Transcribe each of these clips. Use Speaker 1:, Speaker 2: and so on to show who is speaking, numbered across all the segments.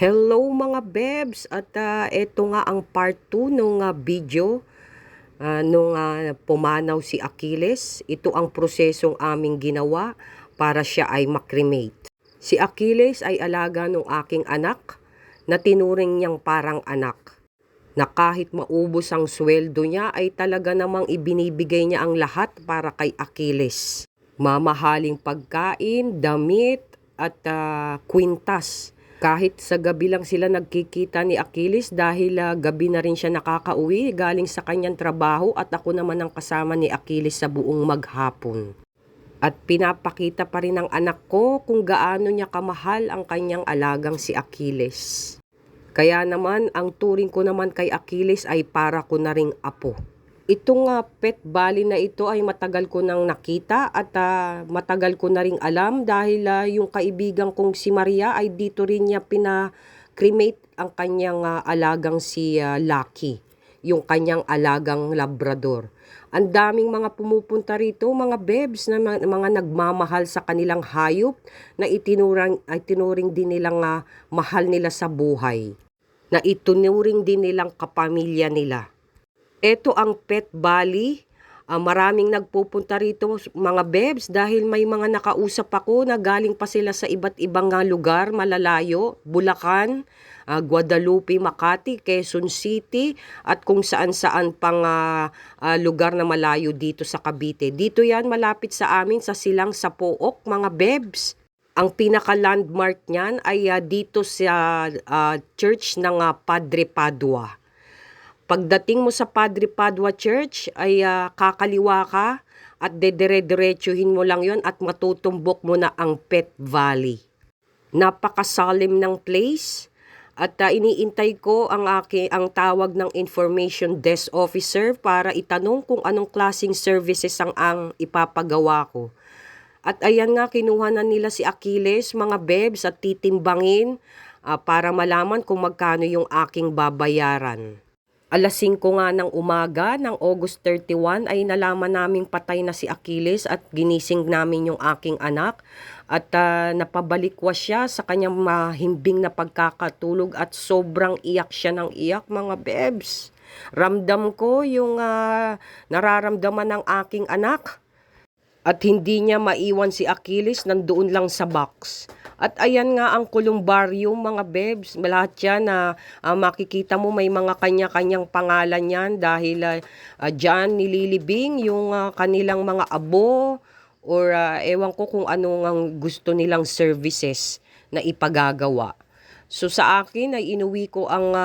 Speaker 1: Hello mga bebs at eto nga ang part 2 nung video nung pumanaw si Achilles. Ito ang prosesong aming ginawa para siya ay makremate. Si Achilles ay alaga ng aking anak na tinuring niyang parang anak. Na kahit maubos ang sweldo niya ay talaga namang ibinibigay niya ang lahat para kay Achilles. Mamahaling pagkain, damit at kwintas. Kahit sa gabi lang sila nagkikita ni Achilles dahil gabi na rin siya nakakauwi galing sa kanyang trabaho at ako naman ang kasama ni Achilles sa buong maghapon. At pinapakita pa rin ng anak ko kung gaano niya kamahal ang kanyang alagang si Achilles. Kaya naman ang turing ko naman kay Achilles ay para ko na ring apo. Itong pet valley na ito ay matagal ko nang nakita at matagal ko na ring alam dahil yung kaibigan kong si Maria ay dito rin niya pina-cremate ang kanyang alagang si Lucky, yung kanyang alagang Labrador. Ang daming mga pumupunta rito, mga bebs, na mga nagmamahal sa kanilang hayop na itinuring din nilang mahal nila sa buhay, na itinuring din nilang kapamilya nila. Ito ang Pet Valley. Maraming nagpupunta rito mga bebs dahil may mga nakausap ako na galing pa sila sa iba't ibang lugar malalayo, Bulacan, Guadalupe, Makati, Quezon City at kung saan-saan pang lugar na malayo dito sa Cavite. Dito yan malapit sa amin sa Silang Sapook mga bebs. Ang pinaka-landmark niyan ay dito sa church ng Padre Padua. Pagdating mo sa Padre Padua Church ay kakaliwa ka at dedire-diretsuhin mo lang yon at matutumbok mo na ang Pet Valley. Napakasalim ng place at iniintay ko ang tawag ng information desk officer para itanong kung anong klaseng services ang ipapagawa ko. At ayan nga, kinuha na nila si Achilles, mga bebs, at titimbangin para malaman kung magkano yung aking babayaran. Alas 5 nga ng umaga ng August 31 ay nalaman naming patay na si Achilles at ginising namin yung aking anak at napabalikwas siya sa kanyang mahimbing na pagkakatulog at sobrang iyak siya ng iyak mga bebs. Ramdam ko yung nararamdaman ng aking anak at hindi niya maiwan si Achilles, nandoon lang sa box. At ayan nga ang columbarium mga bebs, lahat yan na makikita mo may mga kanya-kanyang pangalan yan dahil dyan nililibing yung kanilang mga abo or ewan ko kung ano ang gusto nilang services na ipagagawa. So sa akin ay inuwi ko ang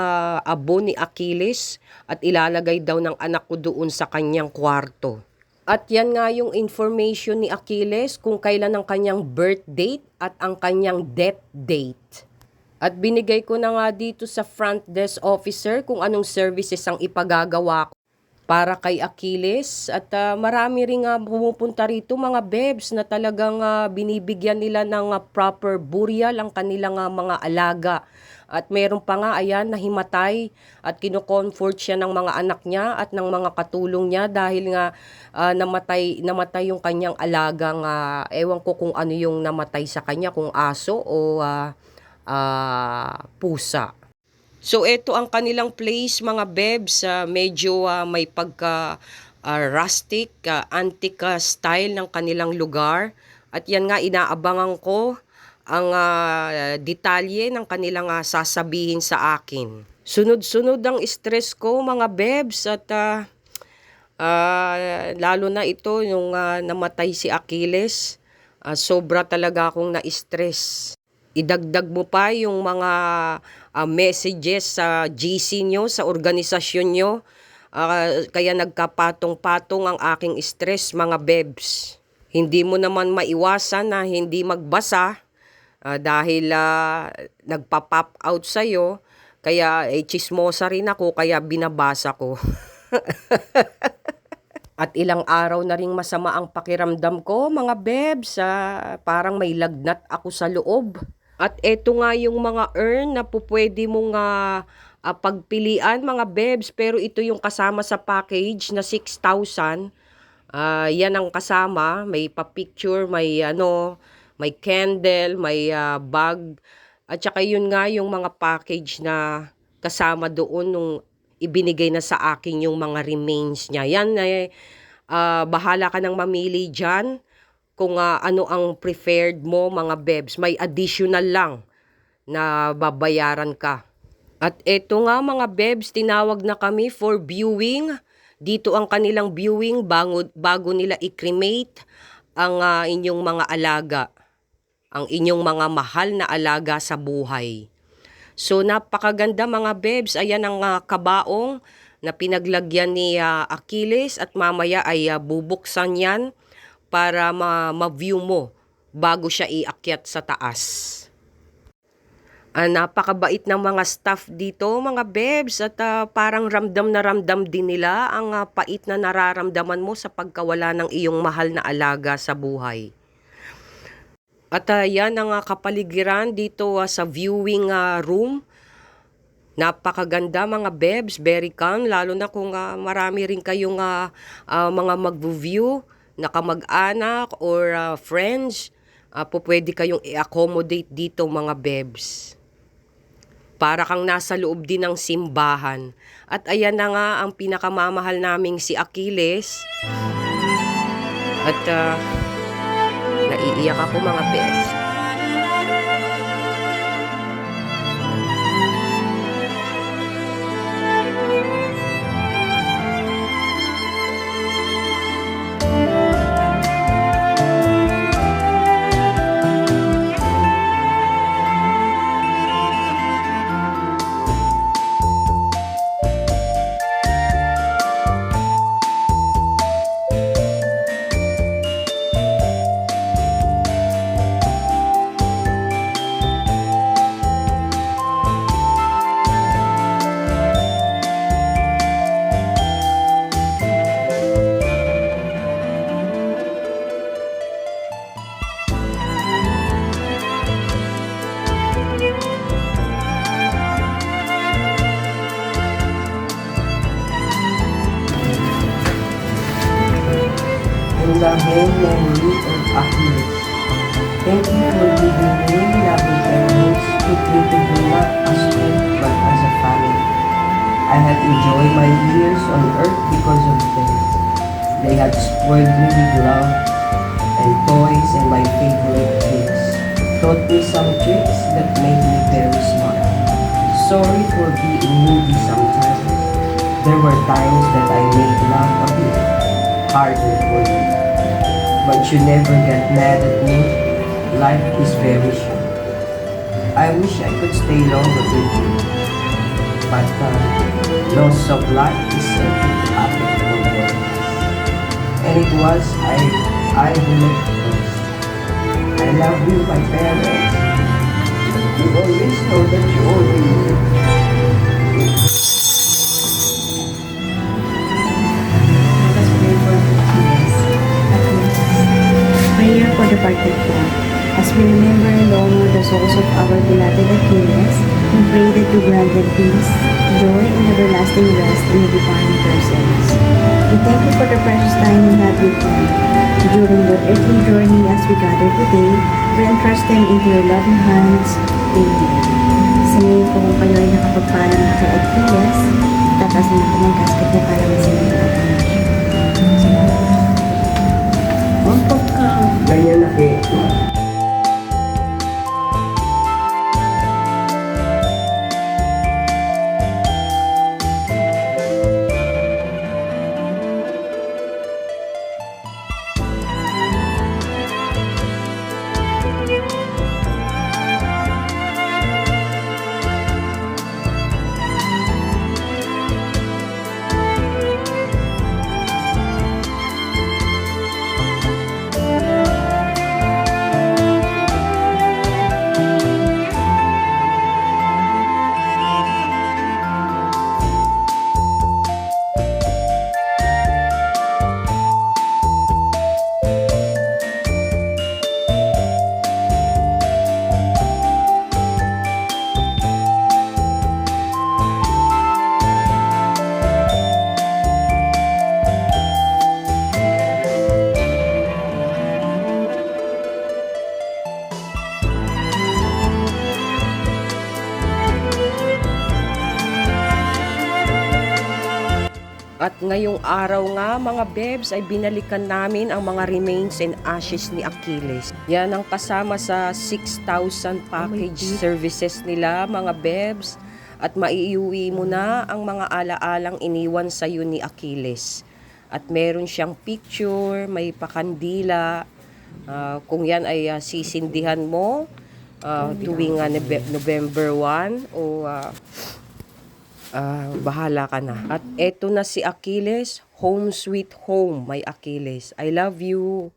Speaker 1: abo ni Achilles at ilalagay daw ng anak ko doon sa kanyang kwarto. At yan nga yung information ni Achilles kung kailan ang kanyang birth date at ang kanyang death date. At binigay ko na nga dito sa front desk officer kung anong services ang ipagagawa ko para kay Achilles. At marami rin pumupunta rito mga bebs na talagang binibigyan nila ng proper burial ang kanilang mga alaga. At meron pa nga, ayan, nahimatay at kino-comfort siya ng mga anak niya at ng mga katulong niya dahil nga namatay yung kanyang alagang, ewan ko kung ano yung namatay sa kanya, kung aso o pusa. So, ito ang kanilang place, mga bebs. Medyo may pagka rustic, antique style ng kanilang lugar. At yan nga, inaabangan ko ang detalye ng kanilang sasabihin sa akin. Sunod-sunod ang stress ko, mga bebs. At lalo na ito, yung namatay si Achilles. Sobra talaga akong na-stress. Idagdag mo pa yung mga messages sa GC nyo, sa organisasyon nyo. Kaya nagkapatong-patong ang aking stress, mga bebs. Hindi mo naman maiwasan na hindi magbasa dahil nagpa-pop out sa'yo. Kaya chismosa rin ako, kaya binabasa ko. At ilang araw na ring masama ang pakiramdam ko, mga bebs. Parang may lagnat ako sa loob. At eto nga yung mga earn na pwede mong pagpilian, mga bebs. Pero ito yung kasama sa package na 6,000. Yan ang kasama. May pa-picture, may may candle, may bag At saka yun nga yung mga package na kasama doon nung ibinigay na sa akin yung mga remains niya. Yan bahala ka nang mamili dyan kung ano ang preferred mo mga bebs. May additional lang na babayaran ka. At eto nga mga bebs, tinawag na kami for viewing. Dito ang kanilang viewing bago nila i-cremate ang inyong mga alaga. Ang inyong mga mahal na alaga sa buhay. So napakaganda mga bebs. Ayan ang kabaong na pinaglagyan ni Achilles at mamaya ay bubuksan yan para ma-view mo bago siya iakyat sa taas. Napakabait ng mga staff dito mga bebs at parang ramdam na ramdam din nila ang pait na nararamdaman mo sa pagkawala ng iyong mahal na alaga sa buhay. At yan ang kapaligiran dito sa viewing room. Napakaganda mga bebs, very calm, lalo na kung marami rin kayong mga mag-view na kamag-anak or friends. Pwede kayong i-accommodate dito mga bebs. Para kang nasa loob din ng simbahan. At ayan na nga ang pinakamamahal naming si Achilles. At naiiyak ako mga bebs. In the memory of Achilles. Thank you for giving me loving parents who treated me not as friends but as a family. I have enjoyed my years on earth because of them. They have spoiled me with love and toys and my favorite tricks. Taught me some tricks that made me very smart. Sorry for being moody sometimes. There were times that I made love a bit harder for you. But you never get mad at me. Life is very short. I wish I could stay longer with you. But loss of life is certain to happen for both. And it was I who left first. I love you, my parents. You always know that you owe me.
Speaker 2: Prayer for the departed one. As we remember and honor the souls of our beloved Achilles, we pray that you grant them peace, joy, and everlasting rest in the divine presence. We thank you for the precious time we had with you. During the earthly journey as we gather today, we entrust them into your loving hands. Amen. Singin ko kung kayo ay nakapagpaalam na kay Achilles, tatasin natin ang casket niya para masingin natin.
Speaker 1: Ganyan na At ngayong araw nga mga bebs ay binalikan namin ang mga remains and ashes ni Achilles. Yan ang kasama sa 6,000 package services nila mga bebs. At maiiuwi mo na ang mga alaalang iniwan sa iyo ni Achilles. At meron siyang picture, may pakandila. Kung yan ay sisindihan mo tuwing November 1 o bahala ka na. At eto na si Achilles, home sweet home, may Achilles. I love you.